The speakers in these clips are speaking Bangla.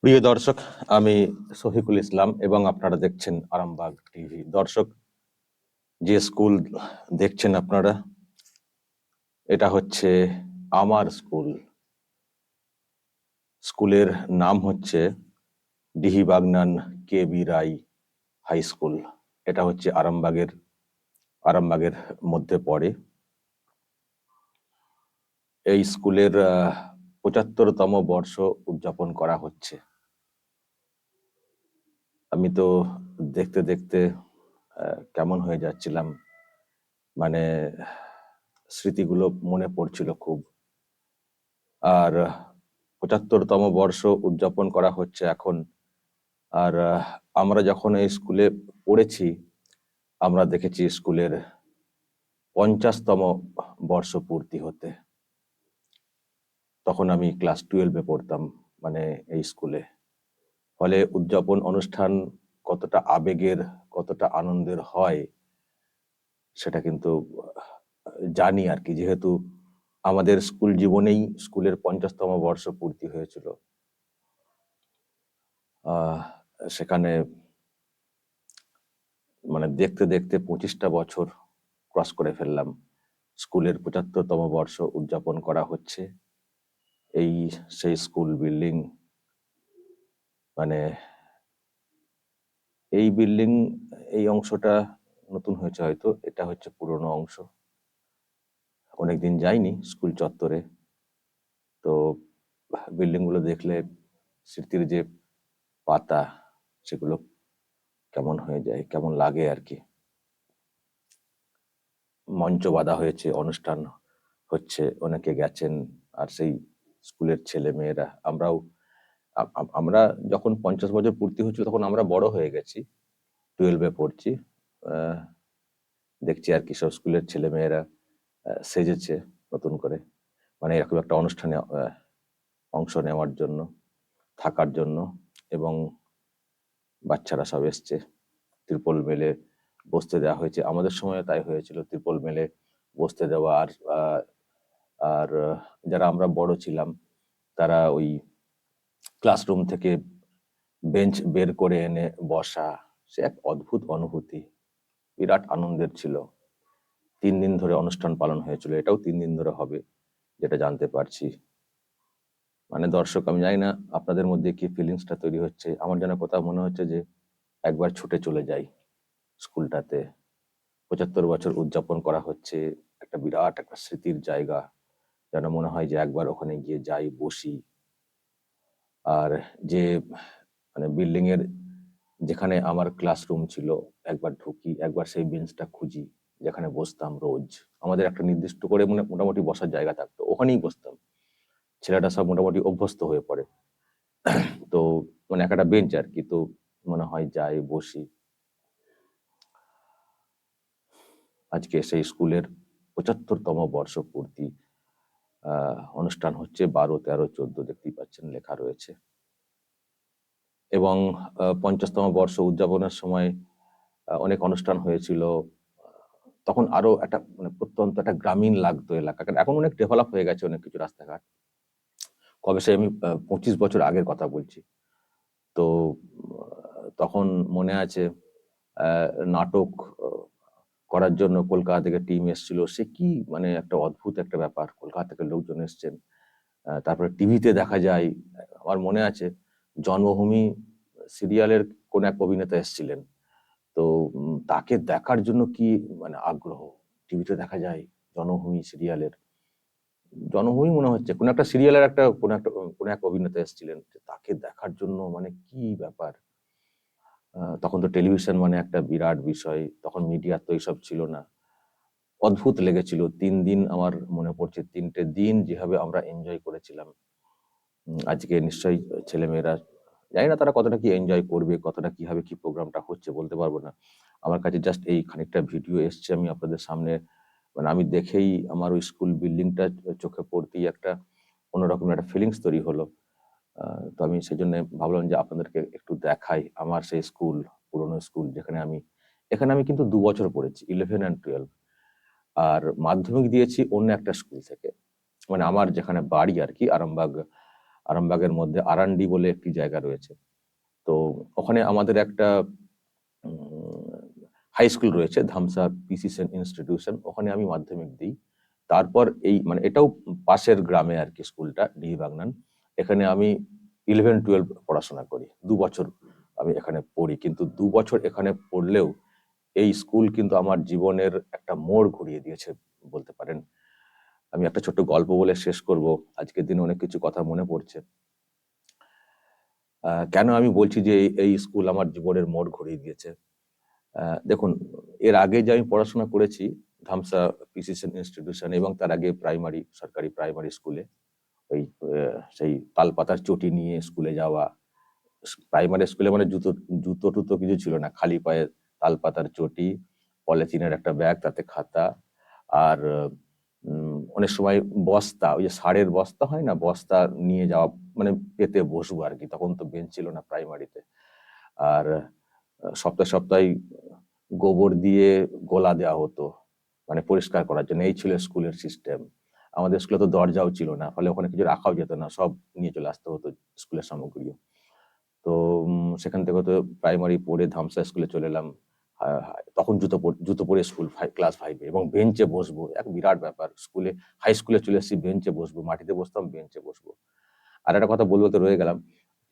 প্রিয় দর্শক, আমি শফিকুল ইসলাম এবং আপনারা দেখছেন আরামবাগ টিভি। দর্শক, যে স্কুল দেখছেন আপনারা, এটা হচ্ছে আমার স্কুল। স্কুলের নাম হচ্ছে ডিহি বাগনান কে বি রাই হাই স্কুল। এটা হচ্ছে আরামবাগের মধ্যে পড়ে। এই স্কুলের ৭৫তম বর্ষ উদযাপন করা হচ্ছে। আমি তো দেখতে দেখতে কেমন হয়ে যাচ্ছিলাম, মানে স্মৃতিগুলো মনে পড়ছিল খুব। আর ৭৫তম বর্ষ উদযাপন করা হচ্ছে এখন। আর আমরা যখন এই স্কুলে পড়েছি, আমরা দেখেছি স্কুলের ৫০তম বর্ষ পূর্তি হতে। তখন আমি ক্লাস 12-এ পড়তাম, মানে এই স্কুলে। ফলে উদযাপন অনুষ্ঠান কতটা আবেগের, কতটা আনন্দের হয় সেটা কিন্তু জানি আর কি, যেহেতু আমাদের স্কুল জীবনেই স্কুলের ৫০তম বর্ষ পূর্তি হয়েছিল। সেখানে মানে দেখতে দেখতে ২৫টা বছর ক্রস করে ফেললাম। স্কুলের ৭৫তম বর্ষ উদযাপন করা হচ্ছে। এই সেই স্কুল বিল্ডিং, মানে এই বিল্ডিং, এই অংশটা নতুন হয়েছে হয়তো, এটা হচ্ছে পুরনো অংশ। অনেকদিন যাইনি স্কুল চত্বরে, তো বিল্ডিং গুলো দেখলে স্মৃতির যে পাতা, সেগুলো কেমন হয়ে যায়, কেমন লাগে আর কি। মঞ্চ বাঁধা হয়েছে, অনুষ্ঠান হচ্ছে, অনেকে গেছেন। আর সেই স্কুলের ছেলে মেয়েরা, আমরা যখন ৫০ বছর পূর্তি হচ্ছিল তখন আমরা বড় হয়ে গেছি, 12-এ পড়ছি। দেখছি আর কি সব স্কুলের ছেলে মেয়েরা সেজেছে নতুন করে, মানে এরকম একটা অনুষ্ঠানে অংশ নেওয়ার জন্য, থাকার জন্য। এবং বাচ্চারা সব এসছে, ত্রিপল মেলে বসতে দেওয়া হয়েছে। আমাদের সময় তাই হয়েছিল, ত্রিপল মেলে বসতে দেওয়া। আর যারা আমরা বড় ছিলাম তারা ওই ক্লাসরুম থেকে বেঞ্চ বের করে এনে বসা, সে এক অদ্ভুত অনুভূতি, বিরাট আনন্দের ছিল। 3 দিন ধরে অনুষ্ঠান পালন হয়েছিল, এটাও 3 দিন ধরে হবে, যেটা জানতে পারছি। মানে দর্শক, আমি জানি না আপনাদের মধ্যে কি ফিলিংসটা তৈরি হচ্ছে। আমার যেন কোথাও মনে হচ্ছে যে একবার ছুটে চলে যাই স্কুলটাতে। ৭৫ বছর উদযাপন করা হচ্ছে, একটা বিরাট একটা স্মৃতির জায়গা। যেন মনে হয় যে একবার ওখানে গিয়ে যাই, বসি। আর যে মানে বিল্ডিং এর যেখানে আমার ক্লাসরুম ছিল, একবার ঢুকি, একবার সেই বেঞ্চটা খুঁজি যেখানে বসতাম রোজ। আমাদের একটা নির্দিষ্ট করে মোটামুটি বসার জায়গা থাকতো, ওখানেই বসতাম। ছেলেটা সব মোটামুটি অভ্যস্ত হয়ে পড়ে, তো মানে একটা বেঞ্চ আর কি। তো মনে হয় যাই, বসি। আজকে সেই স্কুলের ৭৫তম বর্ষ পূর্তি অনুষ্ঠান হচ্ছে। 12, 13, 14 দেখতেই পাচ্ছেন লেখা রয়েছে। এবং ৫০তম বর্ষ উদযাপনের সময় অনেক অনুষ্ঠান হয়েছিল। তখন আরো একটা মানে প্রত্যন্ত একটা গ্রামীণ লাগতো এলাকা, কারণ এখন অনেক ডেভেলপ হয়ে গেছে অনেক কিছু, রাস্তাঘাট। কবে সে আমি 25 বছর আগের কথা বলছি। তো তখন মনে আছে নাটক করার জন্য কলকাতা থেকে টিম এসেছিল। সে কি মানে একটা অদ্ভুত একটা ব্যাপার, কলকাতা থেকে লোকজন এসছেন। তারপরে টিভিতে দেখা যায়, আমার মনে আছে জন্মভূমি সিরিয়ালের কোন এক অভিনেতা এসেছিলেন। তো তাকে দেখার জন্য কি মানে আগ্রহ, টিভিতে দেখা যায় জন্মভূমি সিরিয়ালের, জন্মভূমি মনে হচ্ছে কোন একটা সিরিয়ালের কোন এক অভিনেতা এসেছিলেন, তাকে দেখার জন্য মানে কি ব্যাপার। তখন তো টেলিভিশন মানে একটা বিরাট বিষয়, তখন মিডিয়া তো এইসব ছিল না। অদ্ভুত লেগেছিল 3 দিন, আমার মনে পড়ছে 3টে দিন যেভাবে আমরা এনজয় করেছিলাম। আজকে নিশ্চয়ই ছেলেমেয়েরা, জানি না তারা কতটা কি এনজয় করবে, কতটা কিভাবে কি প্রোগ্রামটা হচ্ছে বলতে পারবো না। আমার কাছে জাস্ট এই খানিকটা ভিডিও এসছে, আমি আপনাদের সামনে, মানে আমি দেখেই আমার ওই স্কুল বিল্ডিংটা চোখে পড়তেই একটা অন্যরকম একটা ফিলিংস তৈরি হলো। তো আমি সেই জন্য ভাবলাম যে আপনাদেরকে একটু দেখাই আমার সেই স্কুল, পুরনো স্কুল, এখানে আমি কিন্তু 2 বছর পড়েছি, 11 and 12। আর মাধ্যমিক দিয়েছি অন্য একটা স্কুল থেকে, মানে আমার যেখানে বাড়ি আর কি, আরামবাগ আরামবাগের মধ্যে আরান্ডি বলে একটি জায়গা রয়েছে। তো ওখানে আমাদের একটা হাই স্কুল রয়েছে, ধামসা পিসি সেন ইনস্টিটিউশন, ওখানে আমি মাধ্যমিক দিই। তারপর এই মানে এটাও পাশের গ্রামে আর কি স্কুলটা, ডিহি বাগনান। এখানে আমি 11-12 পড়াশোনা করি, 2 বছর আমি এখানে পড়ি। কিন্তু 2 বছর এখানে পড়লেও এই স্কুল কিন্তু আমার জীবনের একটা মোড় ঘুরিয়ে দিয়েছে বলতে পারেন। আমি একটা ছোট্ট গল্প বলে শেষ করব, আজকের দিনে অনেক কিছু কথা মনে পড়ছে। কেন আমি বলছি যে এই স্কুল আমার জীবনের মোড় ঘুরিয়ে দিয়েছে? দেখুন, এর আগে যে আমি পড়াশোনা করেছি ধামসা পিসি সেন ইনস্টিটিউশন, এবং তার আগে সরকারি প্রাইমারি স্কুলে, ওই সেই তালপাতার চটি নিয়ে স্কুলে যাওয়া। প্রাইমারি স্কুলে মানে জুতো টুতো কিছু ছিল না, খালি পায়ে তালপাতার চটি, পলিথিনের একটা ব্যাগ, তাতে খাতা, আর অনেক সময় বস্তা, ওই যে সারের বস্তা হয় না, বস্তা নিয়ে যাওয়া, মানে পেতে বসবো আর কি। তখন তো বেঞ্চ ছিল না প্রাইমারিতে। আর সপ্তাহে সপ্তাহে গোবর দিয়ে গোলা দেওয়া হতো, মানে পরিষ্কার করার জন্য। এই ছিল স্কুলের সিস্টেম। আমাদের স্কুলে তো দরজাও ছিল না, ফলে ওখানে কিছু রাখাও যেত না, সব নিয়ে চলে আসতে হতো স্কুলের সামগ্রীও। তো সেখান থেকে তো প্রাইমারি পড়ে ধামসা স্কুলে চলে এলাম। তখন জুতো পরে স্কুল, ক্লাস 5-এ, এবং বেঞ্চে বসবো, এক বিরাট ব্যাপার। হাই স্কুলে চলে এসেছি, বেঞ্চে বসবো, মাটিতে বসতাম, বেঞ্চে বসবো। আর একটা কথা বলবো তো রয়ে গেলাম,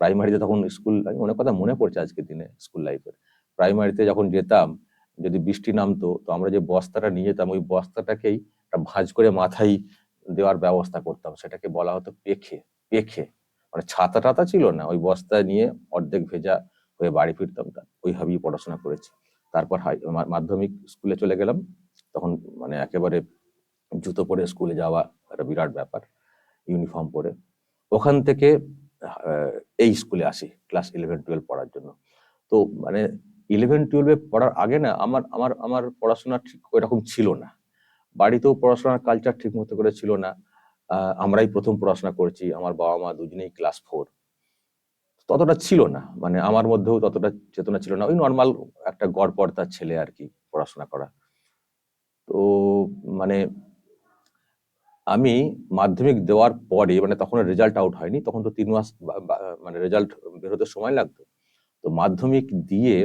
প্রাইমারিতে তখন স্কুল, অনেক কথা মনে পড়ছে আজকের দিনে স্কুল লাইফের। প্রাইমারিতে যখন যেতাম, যদি বৃষ্টি নামতো, তো আমরা যে বস্তাটা নিয়ে যেতাম, ওই বস্তাটাকেই একটা ভাঁজ করে মাথায় দেওয়ার ব্যবস্থা করতাম। সেটাকে বলা হতো পেখে। পেখে মানে ছাতা টাতা ছিল না, ওই বস্তা নিয়ে অর্ধেক ভেজা হয়ে বাড়ি ফিরতাম। ওইভাবেই পড়াশোনা করেছি। তারপর মাধ্যমিক স্কুলে চলে গেলাম। তখন মানে একেবারে জুতো পরে স্কুলে যাওয়া একটা বিরাট ব্যাপার, ইউনিফর্ম পরে। ওখান থেকে এই স্কুলে আসি ক্লাস 11-12 পড়ার জন্য। তো মানে 11-12 পড়ার আগে না আমার আমার আমার পড়াশোনা ঠিক ওইরকম ছিল না। বাড়িতেও পড়াশোনার কালচার ঠিক মতো করে ছিল না। আমরাই প্রথম পড়াশোনা করেছি, আমার বাবা মা দুজনেই ক্লাস 4। ততটা ছিল না, মানে আমার মধ্যেও ততটা চেতনা ছিল না, ওই নর্মাল একটা গড়পড়তার ছেলে আর কি পড়াশোনা করা। তো মানে আমি মাধ্যমিক দেওয়ার পরে, মানে তখন রেজাল্ট আউট হয়নি, তখন তো 3 মাস মানে রেজাল্ট বেরোতে সময় লাগতো। তো মাধ্যমিক দিয়ে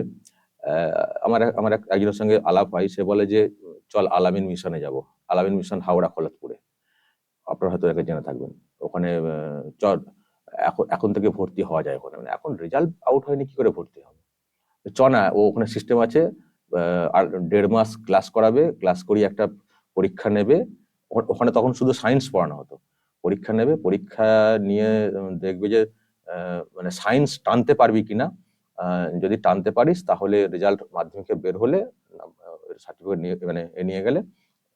আমার আমার একজনের সঙ্গে আলাপ হয়। সে বলে যে চল আলামিন মিশনে যাব। আলামিন মিশন হাওড়া খলতপুরে, আপনারা হয়তো একে জেনে থাকবেন। ওখানে চল, এখন থেকে ভর্তি হওয়া যায় ওখানে। মানে এখন রেজাল্ট আউট হয়নি, কি করে ভর্তি হবে? চ না, ওখানে সিস্টেম আছে, আর 1.5 মাস ক্লাস করাবে, ক্লাস করিয়ে একটা পরীক্ষা নেবে। ওখানে তখন শুধু সায়েন্স পড়ানো হতো। পরীক্ষা নেবে, পরীক্ষা নিয়ে দেখবে যে মানে সায়েন্স টানতে পারবি কিনা। যদি টানতে পারিস তাহলে রেজাল্ট মাধ্যমিকে বের হলে সার্টিফিকেট নিয়ে গেলে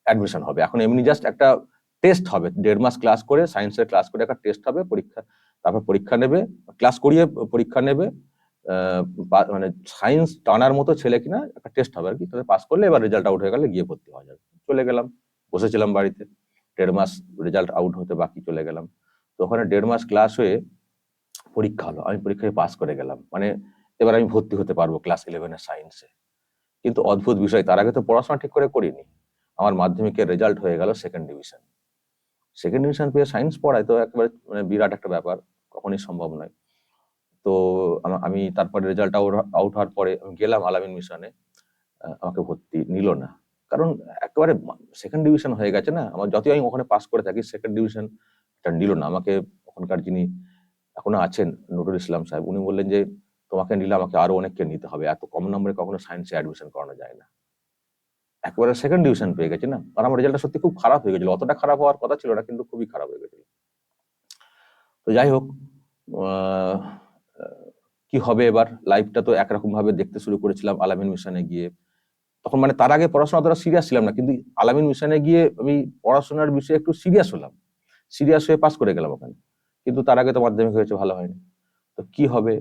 অ্যাডমিশন হবে। এখন এমনি জাস্ট একটা টেস্ট হবে, 1.5 মাস ক্লাস করে, সায়েন্সের ক্লাস করে একটা টেস্ট হবে, পরীক্ষা, তারপর পরীক্ষা নেবে, ক্লাস করিয়ে পরীক্ষা নেবে। মানে সায়েন্স টানার মতো ছেলে কিনা একটা টেস্ট হবে আর কি, তাহলে পাস করলে এবার রেজাল্ট আউট হয়ে গেলে গিয়ে ভর্তি হওয়া যাবে। চলে গেলাম, বসেছিলাম বাড়িতে। 1.5 মাস রেজাল্ট আউট হতে বাকি, চলে গেলাম। তো ওখানে 1.5 মাস ক্লাস হয়ে পরীক্ষা হলো, আমি পরীক্ষায় পাস করে গেলাম। মানে এবার আমি ভর্তি হতে পারবো ক্লাস 11 এর সায়েন্সে। কিন্তু অদ্ভুত বিষয়, তার আগে তো পড়াশোনা ঠিক করে করিনি। আমার মাধ্যমিকের রেজাল্ট হয়ে গেল সেকেন্ড ডিভিশন। সেকেন্ড ডিভিশন পেয়ে সায়েন্স পড়ায় তো একেবারে মানে বিরাট একটা ব্যাপার, কখনই সম্ভব নয়। তো আমি তারপরে রেজাল্ট আউট হওয়ার পরে আমি গেলাম আলামিন মিশনে। আমাকে ভর্তি নিল না, কারণ একেবারে সেকেন্ড ডিভিশন হয়ে গেছে না আমার। যতই আমি ওখানে পাস করে থাকি, সেকেন্ড ডিভিশন নিল না আমাকে। ওখানকার যিনি এখনো আছেন, নুরুল ইসলাম সাহেব, উনি বললেন যে তোমাকে নিলে আমাকে আরো অনেককে নিতে হবে, এত কম নম্বরে কখনো সায়েন্সে অ্যাডমিশন করানো যায় না। একেবারে সেকেন্ড ডিভিশন পেয়ে গেছি না, আর আমার রেজাল্টটা সত্যি খুব খারাপ হয়ে গেছিল। অতটা খারাপ হওয়ার কথা ছিল না, কিন্তু খুবই খারাপ হয়ে গেছিল। তো যাই হোক, আহ, কি হবে এবার, লাইফটা তো একরকম ভাবে দেখতে শুরু করেছিলাম আলামিন মিশনে গিয়ে। তখন মানে তার আগে পড়াশোনা অতটা সিরিয়াস ছিলাম না, কিন্তু আলামিন মিশনে গিয়ে আমি পড়াশোনার বিষয়ে একটু সিরিয়াস হলাম। সিরিয়াস হয়ে পাস করে গেলাম ওখানে। কিন্তু তার আগে তো মাধ্যমিক হয়েছে, ভালো হয়নি। তো কি হবে,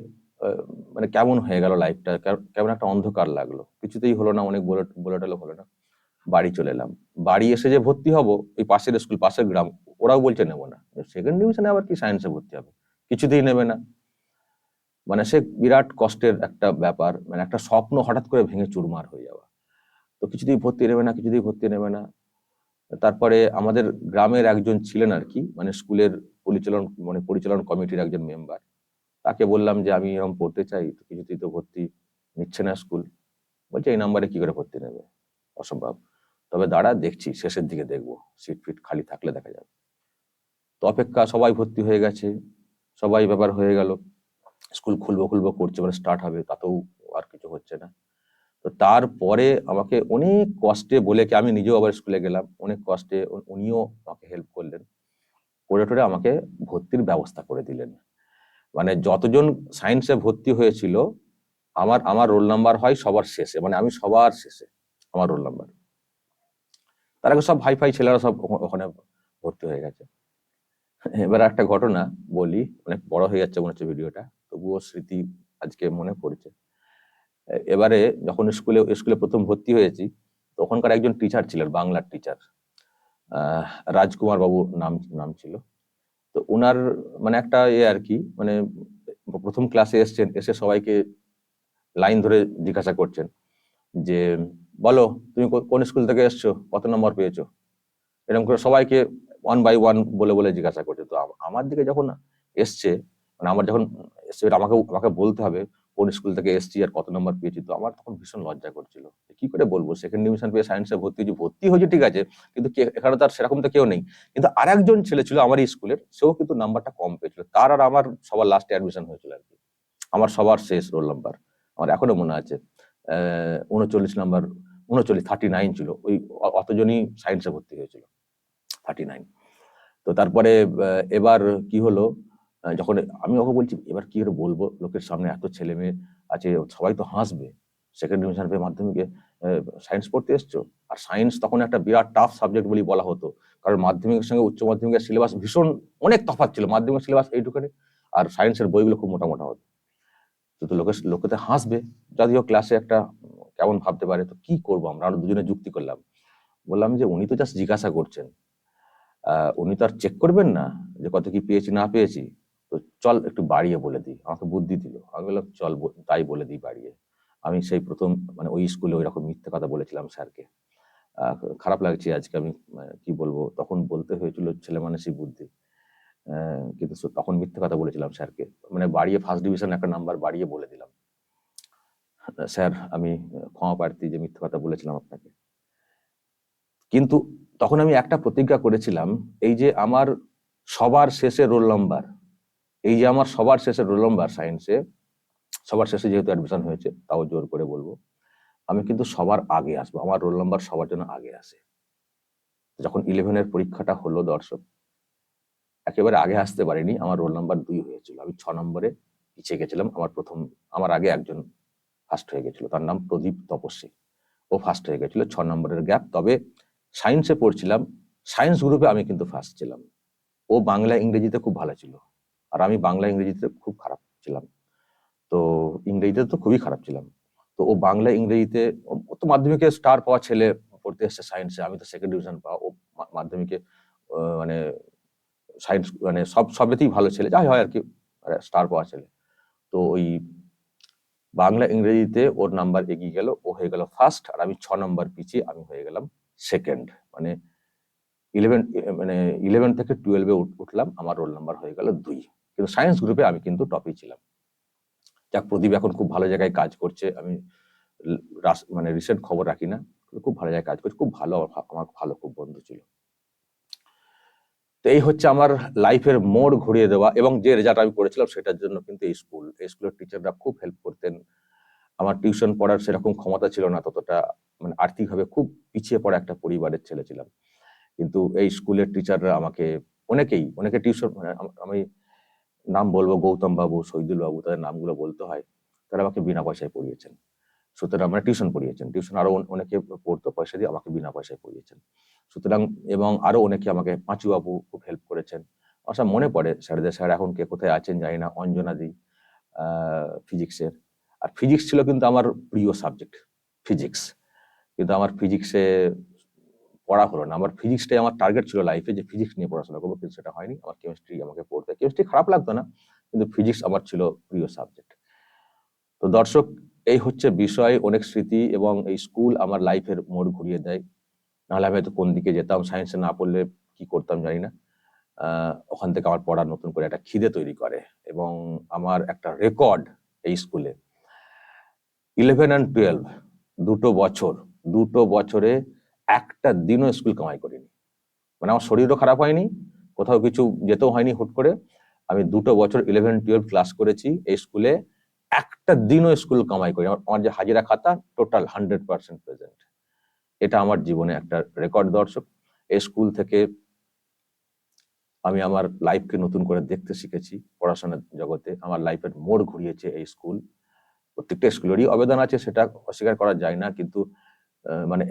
মানে কেমন হয়ে গেল লাইফটা, কেমন একটা অন্ধকার লাগলো, কিছুতেই হলো না, অনেক বলে টলে হলো না। বাড়ি চলে এলাম। বাড়ি এসে যে ভর্তি হব, ওই পাশের স্কুল, পাশের গ্রাম, ওরাও বলছে নেবো না। সেকেন্ড ডিভিশনে আবার কি সায়েন্সে ভর্তি হবে, কিছুতেই নেবে না। মানে সে বিরাট কষ্টের একটা ব্যাপার, মানে একটা স্বপ্ন হঠাৎ করে ভেঙে চুরমার হয়ে যাওয়া। তো কিছুতেই ভর্তি নেবে না। তারপরে আমাদের গ্রামের একজন ছিলেন আর কি, মানে স্কুলের পরিচালন কমিটির একজন মেম্বার। তাকে বললাম যে আমি এরকম পড়তে চাই, তো কিছুতেই তো ভর্তি নিচ্ছে না স্কুল। বলছে এই নাম্বারে কি করে ভর্তি নেবে, অসম্ভব। তবে দাঁড়া দেখছি, শেষের দিকে দেখবো, সিট ফিট খালি থাকলে দেখা যাবে। তো অপেক্ষা, সবাই ভর্তি হয়ে গেছে, সবাই ব্যাপার হয়ে গেল, স্কুল খুলবো করছে, মানে স্টার্ট হবে, তাতেও আর কিছু হচ্ছে না। তো তারপরে আমাকে অনেক কষ্টে বলে কি, আমি নিজেও আবার স্কুলে গেলাম, অনেক কষ্টে উনিও আমাকে হেল্প করলেন, করে টোরে আমাকে ভর্তির ব্যবস্থা করে দিলেন। মানে যতজন সায়েন্সে ভর্তি হয়েছিল, আমার আমার রোল নাম্বার হয় সবার শেষে, মানে আমি সবার শেষে আমার রোল নাম্বার। তার আগে সব ভাই ছেলেরা সব ওখানে ভর্তি হয়ে গেছে। এবার একটা ঘটনা বলি, অনেক বড় হয়ে যাচ্ছে মনে হচ্ছে ভিডিওটা, তবুও স্মৃতি আজকে মনে পড়ছে। এবারে যখন স্কুলে প্রথম ভর্তি হয়েছি, তখনকার একজন টিচার ছিলেন, বাংলার টিচার, রাজকুমার বাবু নাম ছিল। তো ওনার মানে একটা আর কি, মানে প্রথম ক্লাসে এসছেন, এসে সবাইকে লাইন ধরে জিজ্ঞাসা করছেন যে বলো তুমি কোন স্কুল থেকে এসছো, কত নম্বর পেয়েছো, এরকম করে সবাইকে ওয়ান বাই ওয়ান বলে জিজ্ঞাসা করছে। তো আমার দিকে যখন এসছে, মানে আমার যখন এসছে, আমাকে বলতে হবে কোন স্কুল থেকে এসছি আর কত নম্বর পেয়েছি। তো আমার তখন ভীষণ লজ্জা করছিল, কি করে বলবো, সেকেন্ড ডিভিশন পেয়ে সায়েন্সে ভর্তি হয়েছে ঠিক আছে, কিন্তু এখানে তো আর সেরকম তো কেউ নেই। কিন্তু আরেকজন ছেলে ছিল আমার স্কুলের, সেও কিন্তু নাম্বারটা কম পেয়েছিল, তার আর আমার সবার লাস্টে অ্যাডমিশন হয়েছিল আর কি, আমার সবার শেষ রোল নাম্বার। আমার এখনো মনে আছে 39 নাম্বার, 39 ছিল, ওই অতজনই সায়েন্সে ভর্তি হয়েছিল, 39। তো তারপরে এবার কি হলো, যখন আমি ওকে বলছি এবার কি করে বলবো, লোকের সামনে এত ছেলে মেয়ে আছে, সবাই তো হাসবে, সেকেন্ড ডিভিশন পেয়ে মাধ্যমিকে সায়েন্স পড়তে এসছো। আর সায়েন্স তখন একটা বিরাট টাফ সাবজেক্ট বলে বলা হতো, কারণ মাধ্যমিকের সঙ্গে উচ্চ মাধ্যমিকের সিলেবাস ভীষণ অনেক তফাৎ ছিল, মাধ্যমিক সিলেবাস এইটুখানি, আর সায়েন্সের বইগুলো খুব মোটা হতো। তো লোকেতে হাসবে, যদিও ক্লাসে একটা কেমন ভাবতে পারে, তো কি করবো, আমরা আরো দুজনে যুক্তি করলাম, বললাম যে উনি তো জাস্ট জিজ্ঞাসা করছেন, উনি তো আর চেক করবেন না যে কত কি পেয়েছি না পেয়েছি, তো চল একটু বাড়িয়ে বলে দিই, আমাকে বুদ্ধি দিল, আমি বললাম চল তাই বলে দিই বাড়িয়ে। আমি সেই প্রথম মানে ওই স্কুলে ওই রকম মিথ্যে কথা বলেছিলাম স্যারকে। খারাপ লাগছে আজকে, আমি কি বলবো, তখন বলতে হয়েছিল ছেলে মানুষই বুদ্ধি, কিন্তু তখন মিথ্যে কথা বলেছিলাম স্যারকে, মানে বাড়িয়ে ফার্স্ট ডিভিশন একটা নাম্বার বাড়িয়ে বলে দিলাম। স্যার আমি ক্ষমা প্রার্থী যে মিথ্যে কথা বলেছিলাম আপনাকে। কিন্তু তখন আমি একটা প্রতিজ্ঞা করেছিলাম, এই যে আমার সবার শেষে রোল নাম্বার, এই যে আমার সবার শেষে রোল নাম্বার সায়েন্সে, সবার শেষে যেহেতু অ্যাডমিশন হয়েছে, তাও জোর করে বলবো, আমি কিন্তু সবার আগে আসবো, আমার রোল নাম্বার সবার জন্য আগে আসে। যখন 11-এর পরীক্ষাটা হলো দর্শক, একেবারে আগে আসতে পারিনি, আমার রোল নাম্বার 2 হয়েছিল, আমি 6 নম্বরে পিছিয়ে গেছিলাম। আমার আগে একজন ফার্স্ট হয়ে গেছিল, তার নাম প্রদীপ তপস্বী, ও ফার্স্ট হয়ে গেছিল, 6 নম্বরের গ্যাপ। তবে সায়েন্সে পড়ছিলাম, সায়েন্স গ্রুপে আমি কিন্তু ফার্স্ট ছিলাম। ও বাংলা ইংরেজিতে খুব ভালো ছিল, আর আমি বাংলা ইংরেজিতে খুব খারাপ ছিলাম। তো ইংরেজিতে তো খুবই খারাপ ছিলাম। তো ও বাংলা ইংরেজিতে, ও তো মাধ্যমিকে স্টার পাওয়া ছেলে, পড়তে এসছে সায়েন্সে, আমি তো সেকেন্ড ডিভিশন পাওয়া, ও মাধ্যমিকে মানে সায়েন্স মানে সবেতেই ভালো ছেলে, যাই হয় আর কি, স্টার পাওয়া ছেলে। তো ওই বাংলা ইংরেজিতে ওর নাম্বার এগিয়ে গেল, ও হয়ে গেল ফার্স্ট, আর আমি 6 নম্বর পিছিয়ে আমি হয়ে গেলাম সেকেন্ড। মানে 11 থেকে 12-এ উঠলাম, আমার রোল নাম্বার হয়ে গেল 2। কিন্তু সায়েন্স গ্রুপে আমি কিন্তু টপই ছিলাম। যাক, প্রদীপ এখন খুব ভালো জায়গায় কাজ করছে, আমি মানে রিসেন্ট খবর রাখি না, খুব ভালো জায়গায় কাজ করছে, খুব ভালো, আমার ভালো খুব বন্ধু ছিল। তো এই হচ্ছে আমার লাইফের মোড় ঘুরিয়ে দেওয়া, এবং যে রেজাল্ট আমি করেছিলাম সেটার জন্য কিন্তু এই স্কুলের টিচাররা খুব হেল্প করতেন। আমার টিউশন পড়ার সেরকম ক্ষমতা ছিল না ততটা, মানে আর্থিকভাবে খুব পিছিয়ে পড়া একটা পরিবারের ছেলে ছিলাম, কিন্তু এই স্কুলের টিচাররা আমাকে অনেকে টিউশন, আমি নাম বলবো, গৌতম বাবু, শহীদুল বাবু, তাদের নামগুলো বলতে হয়, তারা আমাকে বিনা পয়সায় পড়িয়েছেন। সুতরাং আমরা টিউশন পড়িয়েছেন, টিউশন আরো অনেকে পড়তো পয়সা দিয়ে, আমাকে বিনা পয়সায় পড়িয়েছেন। সুতরাং এবং আরো অনেকে আমাকে, পাঁচু বাবু খুব হেল্প করেছেন। আচ্ছা, মনে পড়ে স্যারদের, স্যার এখন কে কোথায় আছেন জানি না, অঞ্জনাদি ফিজিক্সের, আর ফিজিক্স ছিল কিন্তু আমার প্রিয় সাবজেক্ট, ফিজিক্স। কিন্তু আমার ফিজিক্সে পড়া হলো না, আমার ফিজিক্সটাই আমার টার্গেট ছিল লাইফে, যে ফিজিক্স নিয়ে পড়াশোনা করবো, কিন্তু সেটা হয়নি। আমার কেমিস্ট্রি আমাকে পড়তে, কেমিস্ট্রি খারাপ লাগতো না, কিন্তু ফিজিক্স আমার ছিল প্রিয় সাবজেক্ট। তো দর্শক, এই হচ্ছে বিষয়, অনেক স্মৃতি, এবং এই স্কুল আমার লাইফের মোড় ঘুরিয়ে দেয়, নাহলে আমি হয়তো কোন দিকে যেতাম, সায়েন্সে না পড়লে কি করতাম জানি না। ওখান থেকে আমার পড়ার নতুন করে একটা খিদে তৈরি করে, এবং আমার একটা রেকর্ড এই স্কুলে 11 and 12 দুটো বছরে একটা দিনও স্কুল কামাই করিনি। মানে আমার শরীরও খারাপ হয়নি, কোথাও কিছু যেতেও হয়নি হুট করে। আমি 2 বছর 11-12 ক্লাস করেছি এই স্কুলে, একটা দিনও স্কুল কামাই করি। আমার যে হাজিরা খাতা টোটাল 100% প্রেজেন্ট। এটা আমার জীবনে একটা রেকর্ড দর্শক। এই স্কুল থেকে আমি আমার লাইফকে নতুন করে দেখতে শিখেছি। পড়াশোনার জগতে আমার লাইফের মোড় ঘুরিয়েছে এই স্কুল। প্রত্যেকটা স্কুলেরই অবদান আছে, সেটা অস্বীকার করা যায় না, কিন্তু মানে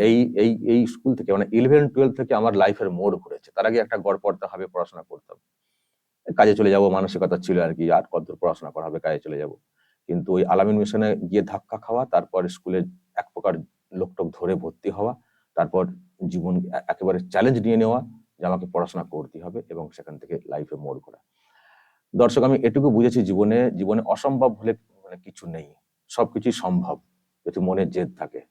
এই স্কুল থেকে, মানে 11-12 থেকে আমার লাইফের মোড় ঘুরেছে। তার আগে একটা গড়পড়তা ভাবে পড়াশোনা করতাম, কাজে চলে যাব মানসিকতা ছিল আর কি, আর কত পড়াশোনা করা হবে, কাজে চলে যাব। কিন্তু ওই আলামিন মিশনে গিয়ে ধাক্কা খাওয়া, তারপর স্কুলে এক প্রকার লোকটোক ধরে ভর্তি হওয়া, তারপর জীবন একেবারে চ্যালেঞ্জ নিয়ে নেওয়া যে আমাকে পড়াশোনা করতে হবে, এবং সেখান থেকে লাইফে মোড় ঘোরা। দর্শক, আমি এটুকু বুঝেছি, জীবনে অসম্ভব বলে মানে কিছু নেই, সবকিছুই সম্ভব যদি মনে জেদ থাকে।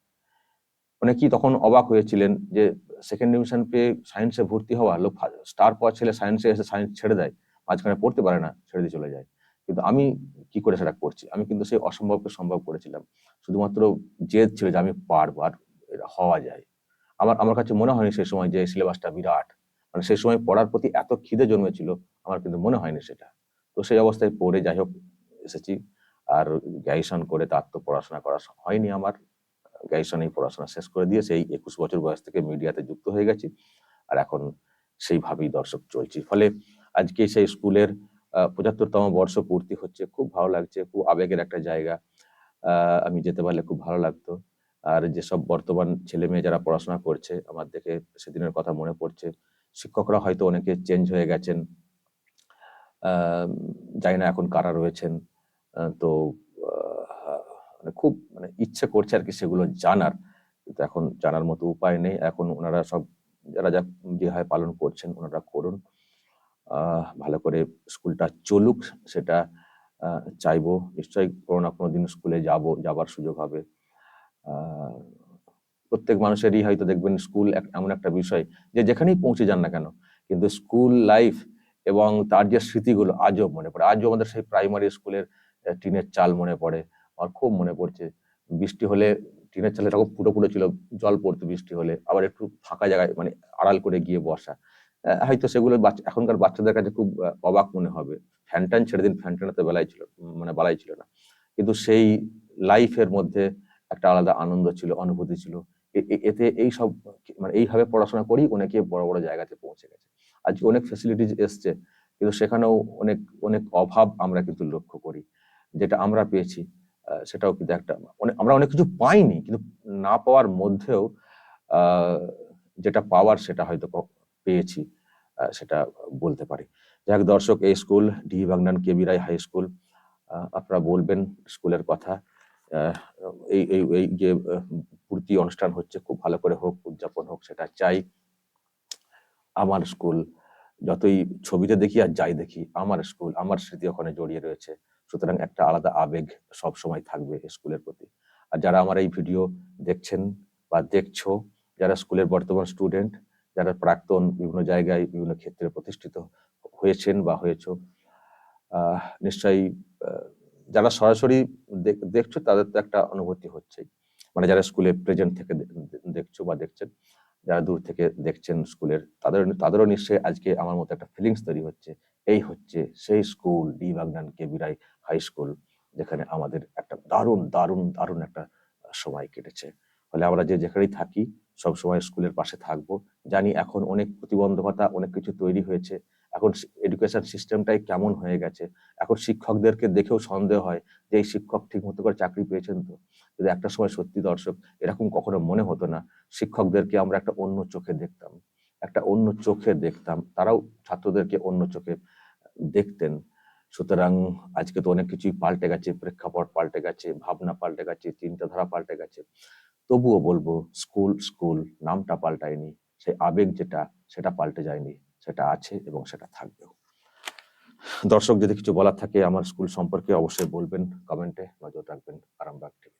অনেকেই তখন অবাক হয়েছিলেন যে সেকেন্ড ডিভিশন পেয়ে সায়েন্সে ভর্তি হওয়া, লোক স্টার পাওয়া ছেলে সায়েন্সে এসে সায়েন্স ছেড়ে দেয়, মাঝখানে পড়তে পারে না, ছেড়ে দিয়ে চলে যায়। কিন্তু আমি কি করে সেটা করছি? আমি কিন্তু সেই অসম্ভবকে সম্ভব করেছিলাম। শুধুমাত্র জেদ ছিল যে আমি পারবো, আর এটা হওয়া যায়। আমার কাছে মনে হয়নি সেই সময় যে সিলেবাসটা বিরাট, মানে সেই সময় পড়ার প্রতি এত খিদে জন্মেছিল, আমার কিন্তু মনে হয়নি সেটা। তো সেই অবস্থায় পড়ে যাই হোক এসেছি। আর গ্র্যাজুয়েশন করে তার তো পড়াশোনা করা হয়নি আমার। গ্র্যাজুয়েশনেই পড়াশোনা শেষ করে দিয়ে সেই 21 বছর বয়স থেকে মিডিয়াতে যুক্ত হয়ে গেছি, আর এখন সেইভাবেই দর্শক চলছি। ফলে আজকে সেই স্কুলের 75তম বর্ষ পূর্তি হচ্ছে, খুব ভালো লাগছে, খুব আবেগের একটা জায়গা। আমি যেতে পারলে খুব ভালো লাগতো। আর যেসব বর্তমান ছেলে মেয়ে যারা পড়াশোনা করছে, আমার দেখে সেদিনের কথা মনে পড়ছে। শিক্ষকরা হয়তো অনেকে চেঞ্জ হয়ে গেছেন, জানি না এখন কারা রয়েছেন। তো মানে খুব মানে ইচ্ছে করছে আর কি সেগুলো জানার, কিন্তু এখন জানার মতো উপায় নেই। এখন ওনারা সব যারা যেভাবে পালন করছেন ওনারা করুন, ভালো করে স্কুলটা চলুক, সেটা চাইবো। নিশ্চয়ই কোনো না কোনো দিন স্কুলে যাবার সুযোগ হবে। প্রত্যেক মানুষেরই হয়তো দেখবেন স্কুল এমন একটা বিষয় যে যেখানেই পৌঁছে যান না কেন, কিন্তু স্কুল লাইফ এবং তার যে স্মৃতিগুলো আজও মনে পড়ে। আজও আমাদের সেই প্রাইমারি স্কুলের টিনের চাল মনে পড়ে, আমার খুব মনে পড়ছে। বৃষ্টি হলে টিনের চাল এরকম ফুটো ফুটো ছিল, জল পড়তো বৃষ্টি হলে, আবার একটু ফাঁকা জায়গায় মানে আড়াল করে গিয়ে বসা। হয়তো সেগুলো এখনকার বাচ্চাদের কাছে খুব অবাক মনে হবে। ফ্যান ট্যান ছেড়ে দিন, ফ্যান ট্যানের তো বেলায় ছিল, মানে বালাই ছিল না, কিন্তু সেই লাইফের মধ্যে একটা আলাদা আনন্দ ছিল, অনুভূতি ছিল। এতে এই সব মানে এইভাবে পড়াশোনা করেই অনেকে বড় বড় জায়গাতে পৌঁছে গেছে। আজকে অনেক ফ্যাসিলিটিস এসছে, কিন্তু সেখানেও অনেক অনেক অভাব আমরা কিন্তু লক্ষ্য করি। যেটা আমরা পেয়েছি সেটাও কিন্তু একটা আমরা অনেক কিছু পাইনি, কিন্তু না পাওয়ার মধ্যেও যেটা পাওয়ার সেটা হয়তো পেয়েছি, সেটা বলতে পারি। যাই হোক দর্শক, এই স্কুল ডি বাগনান কেবি রায় হাই স্কুল, আপনারা বলবেন স্কুলের কথা। এই যে পূর্তি অনুষ্ঠান হচ্ছে, খুব ভালো করে হোক, উদযাপন হোক, সেটা চাই। আমার স্কুল যতই ছবিতে দেখি আর যাই দেখি, আমার স্কুল, আমার স্মৃতি ওখানে জড়িয়ে রয়েছে। সুতরাং একটা আলাদা আবেগ সব সময় থাকবে স্কুলের প্রতি। আর যারা আমার এই ভিডিও দেখছেন বা দেখছো, যারা স্কুলের বর্তমান স্টুডেন্ট, যারা প্রাক্তন, বিভিন্ন জায়গায় বিভিন্ন ক্ষেত্রে প্রতিষ্ঠিত হয়েছেন বা হয়েছো, নিশ্চয়ই যারা সরাসরি দেখছো তাদের তো একটা অনুভূতি হচ্ছেই, মানে যারা স্কুলে প্রেজেন্ট থেকে দেখছো বা দেখছেন, যারা দূর থেকে দেখছেন স্কুলের, তাদেরও নিশ্চয়ই আজকে আমার মতো একটা ফিলিংস তৈরি হচ্ছে। এই হচ্ছে সেই স্কুল ডি বাগনান কেবি রায় হাই স্কুল, যেখানে আমাদের একটা দারুণ দারুণ দারুণ একটা সময় কেটেছে। ফলে আমরা যে যেখানেই থাকি সব সময় স্কুলের পাশে থাকবো। জানি এখন অনেক প্রতিবন্ধকতা, অনেক কিছু তৈরি হয়েছে, এখন এডুকেশন সিস্টেমটাই কেমন হয়ে গেছে। এখন শিক্ষকদেরকে দেখেও সন্দেহ হয় যে এই শিক্ষক ঠিক মতো করে চাকরি পেয়েছেন তো। কিন্তু একটা সময় সত্যি দর্শক, এরকম কখনো মনে হতো না। শিক্ষকদেরকে আমরা একটা অন্য চোখে দেখতাম, একটা অন্য চোখে দেখতাম, তারাও ছাত্রদেরকে অন্য চোখে দেখতেন। সুতরাং আজকে তো অনেক কিছুই পাল্টে গেছে, প্রেক্ষাপট পাল্টে গেছে, ভাবনা পাল্টে গেছে, চিন্তাধারা পাল্টে গেছে। তবুও বলবো স্কুল স্কুল, নামটা পাল্টায়নি, সেই আবেগ যেটা সেটা পাল্টে যায়নি, সেটা আছে এবং সেটা থাকবেও। দর্শক, যদি কিছু বলার থাকে আমার স্কুল সম্পর্কে অবশ্যই বলবেন, কমেন্টে নজর রাখবেন। আরামবাগ টিভি।